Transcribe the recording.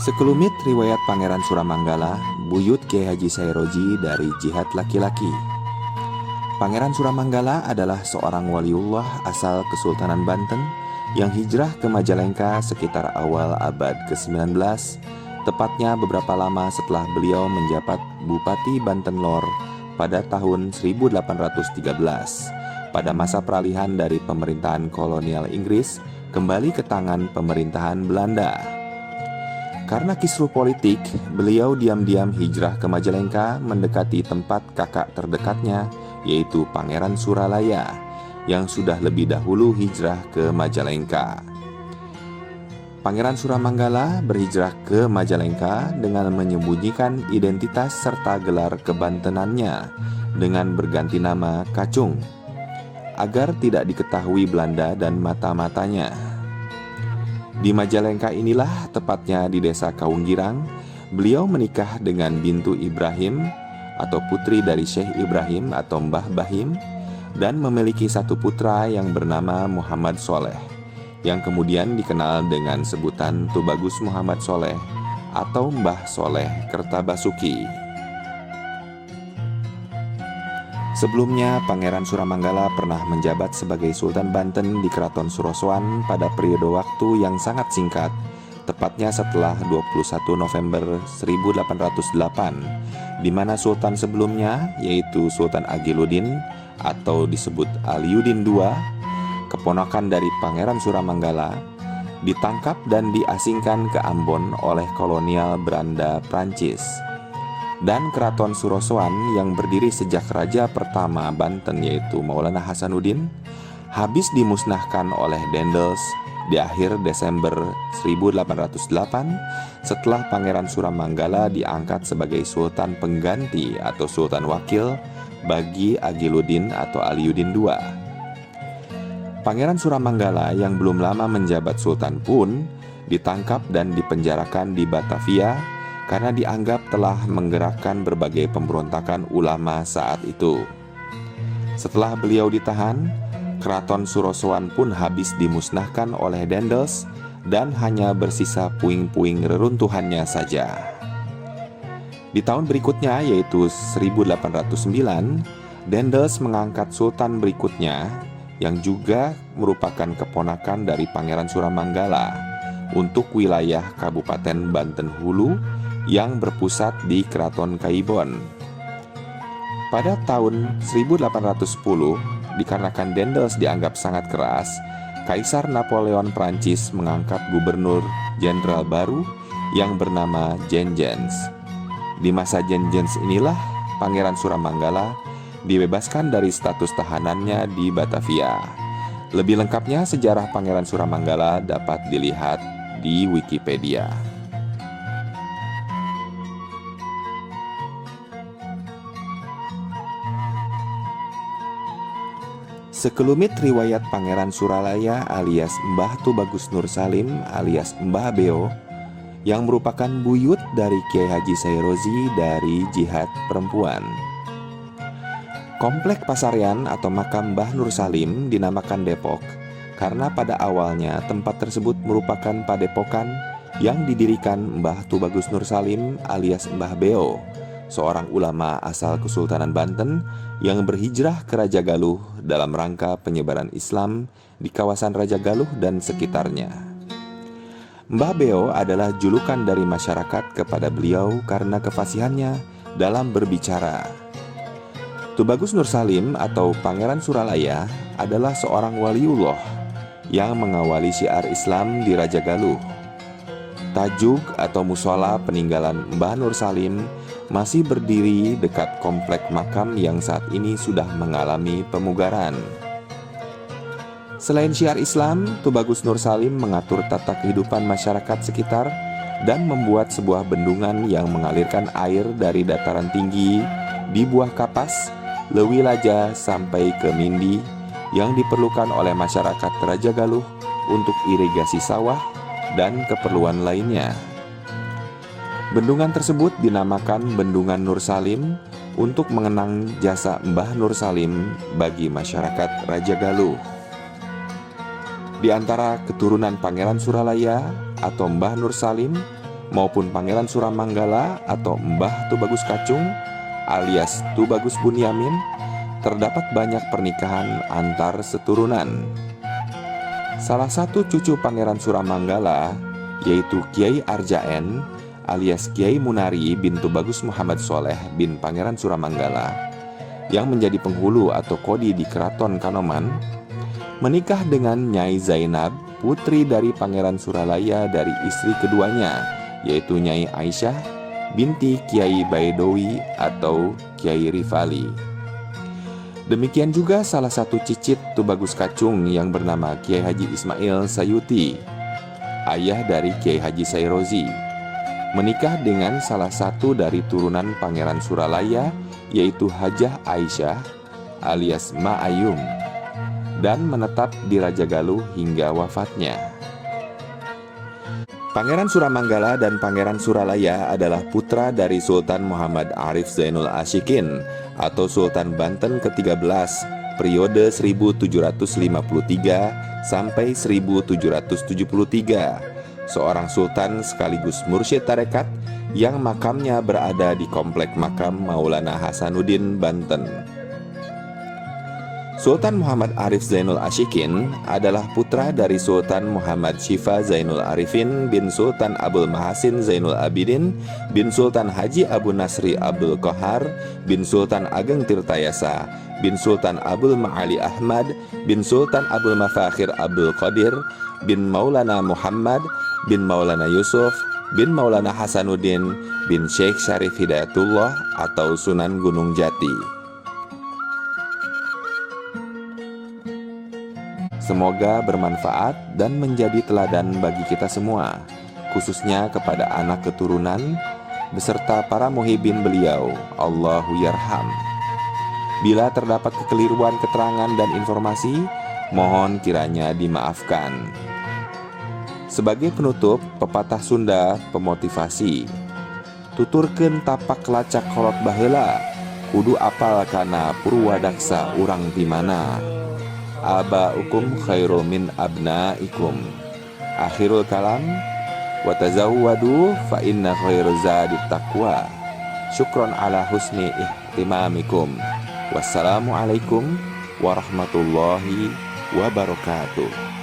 Sekelumit riwayat Pangeran Suramanggala, buyut Kiai Haji Sairoji dari jihad laki-laki. Pangeran Suramanggala adalah seorang waliullah asal Kesultanan Banten yang hijrah ke Majalengka sekitar awal abad ke-19, tepatnya beberapa lama setelah beliau menjabat Bupati Banten Lor pada tahun 1813, pada masa peralihan dari pemerintahan kolonial Inggris kembali ke tangan pemerintahan Belanda. Karena kisruh politik, beliau diam-diam hijrah ke Majalengka mendekati tempat kakak terdekatnya, yaitu Pangeran Suralaya, yang sudah lebih dahulu hijrah ke Majalengka. Pangeran Suramanggala berhijrah ke Majalengka dengan menyembunyikan identitas serta gelar kebantenannya dengan berganti nama Kacung, agar tidak diketahui Belanda dan mata-matanya. Di Majalengka inilah, tepatnya di desa Kaunggirang, beliau menikah dengan Bintu Ibrahim atau putri dari Syekh Ibrahim atau Mbah Bahim, dan memiliki satu putra yang bernama Muhammad Soleh, yang kemudian dikenal dengan sebutan Tubagus Muhammad Soleh atau Mbah Soleh Kertabasuki. Sebelumnya, Pangeran Suramanggala pernah menjabat sebagai Sultan Banten di Keraton Surosoan pada periode waktu yang sangat singkat, tepatnya setelah 21 November 1808, di mana Sultan sebelumnya, yaitu Sultan Agiludin atau disebut Aliuddin II, keponakan dari Pangeran Suramanggala, ditangkap dan diasingkan ke Ambon oleh kolonial Belanda Prancis. Dan Keraton Surosoan yang berdiri sejak Raja pertama Banten, yaitu Maulana Hasanuddin, habis dimusnahkan oleh Daendels di akhir Desember 1808 setelah Pangeran Suramanggala diangkat sebagai Sultan pengganti atau Sultan wakil bagi Agiludin atau Aliuddin II. Pangeran Suramanggala yang belum lama menjabat Sultan pun ditangkap dan dipenjarakan di Batavia karena dianggap telah menggerakkan berbagai pemberontakan ulama saat itu. Setelah beliau ditahan, Keraton Surosoan pun habis dimusnahkan oleh Daendels dan hanya bersisa puing-puing reruntuhannya saja. Di tahun berikutnya, yaitu 1809, Daendels mengangkat Sultan berikutnya yang juga merupakan keponakan dari Pangeran Suramanggala untuk wilayah Kabupaten Banten Hulu yang berpusat di Keraton Kaibon. Pada tahun 1810, dikarenakan Daendels dianggap sangat keras, Kaisar Napoleon Prancis mengangkat gubernur jenderal baru yang bernama Jean-Jens. Di masa Jean-Jens inilah Pangeran Suramanggala dibebaskan dari status tahanannya di Batavia. Lebih lengkapnya sejarah Pangeran Suramanggala dapat dilihat di Wikipedia. Sekelumit riwayat Pangeran Suralaya alias Mbah Tubagus Nur Salim alias Mbah Beo, yang merupakan buyut dari Kiai Haji Sairoji dari jihad perempuan. Komplek Pasaryan atau makam Mbah Nur Salim dinamakan Depok karena pada awalnya tempat tersebut merupakan padepokan yang didirikan Mbah Tubagus Nur Salim alias Mbah Beo, seorang ulama asal Kesultanan Banten yang berhijrah ke Raja Galuh dalam rangka penyebaran Islam di kawasan Raja Galuh dan sekitarnya. Mbah Beo adalah julukan dari masyarakat kepada beliau karena kefasihannya dalam berbicara. Tubagus Nur Salim atau Pangeran Suralaya adalah seorang waliullah yang mengawali syiar Islam di Raja Galuh. Tajuk atau musola peninggalan Mbah Nur Salim masih berdiri dekat komplek makam yang saat ini sudah mengalami pemugaran. Selain syiar Islam, Tubagus Nur Salim mengatur tata kehidupan masyarakat sekitar dan membuat sebuah bendungan yang mengalirkan air dari dataran tinggi di Buah Kapas, Lewilaja sampai ke Mindi yang diperlukan oleh masyarakat Raja Galuh untuk irigasi sawah dan keperluan lainnya. Bendungan tersebut dinamakan Bendungan Nur Salim untuk mengenang jasa Mbah Nur Salim bagi masyarakat Raja Galuh. Di antara keturunan Pangeran Suralaya atau Mbah Nur Salim maupun Pangeran Suramanggala atau Mbah Tubagus Kacung alias Tubagus Bunyamin, terdapat banyak pernikahan antar seturunan. Salah satu cucu Pangeran Suramanggala yaitu Kiai Arjaen alias Kiai Munari bin Tubagus Muhammad Soleh bin Pangeran Suramanggala yang menjadi penghulu atau kodi di Keraton Kanoman, menikah dengan Nyai Zainab, putri dari Pangeran Suralaya dari istri keduanya, yaitu Nyai Aisyah binti Kiai Baidowi atau Kiai Rifali. Demikian juga salah satu cicit Tubagus Kacung yang bernama Kiai Haji Ismail Sayuti, ayah dari Kiai Haji Sairozi, menikah dengan salah satu dari turunan Pangeran Suralaya, yaitu Hajah Aisyah alias Ma Ayum, dan menetap di Raja Galuh hingga wafatnya. Pangeran Suramanggala dan Pangeran Suralaya adalah putra dari Sultan Muhammad Arif Zainul Ashikin atau Sultan Banten ke-13 periode 1753 sampai 1773, seorang sultan sekaligus mursyid tarekat yang makamnya berada di Komplek Makam Maulana Hasanuddin, Banten. Sultan Muhammad Arif Zainul Ashikin adalah putra dari Sultan Muhammad Syifa Zainul Arifin bin Sultan Abdul Mahasin Zainul Abidin bin Sultan Haji Abu Nasri Abdul Qahar bin Sultan Ageng Tirtayasa bin Sultan Abdul Ma'ali Ahmad bin Sultan Abdul Mafakhir Abdul Qadir bin Maulana Muhammad bin Maulana Yusuf bin Maulana Hasanuddin bin Syekh Syarif Hidayatullah atau Sunan Gunung Jati. Semoga bermanfaat dan menjadi teladan bagi kita semua, khususnya kepada anak keturunan beserta para muhibin beliau. Allahu yarham. Bila terdapat kekeliruan keterangan dan informasi, mohon kiranya dimaafkan. Sebagai penutup, pepatah Sunda pemotivasi. Tuturkeun tapak lacak kolot baheula, kudu apal kana purwadaksa urang di mana. Abaukum khairu min abnaikum. Akhirul kalam, wa tazawwadu fa inna khairu zadit taqwa. Syukron ala husni ihtimamikum. Wassalamualaikum warahmatullahi wabarakatuh.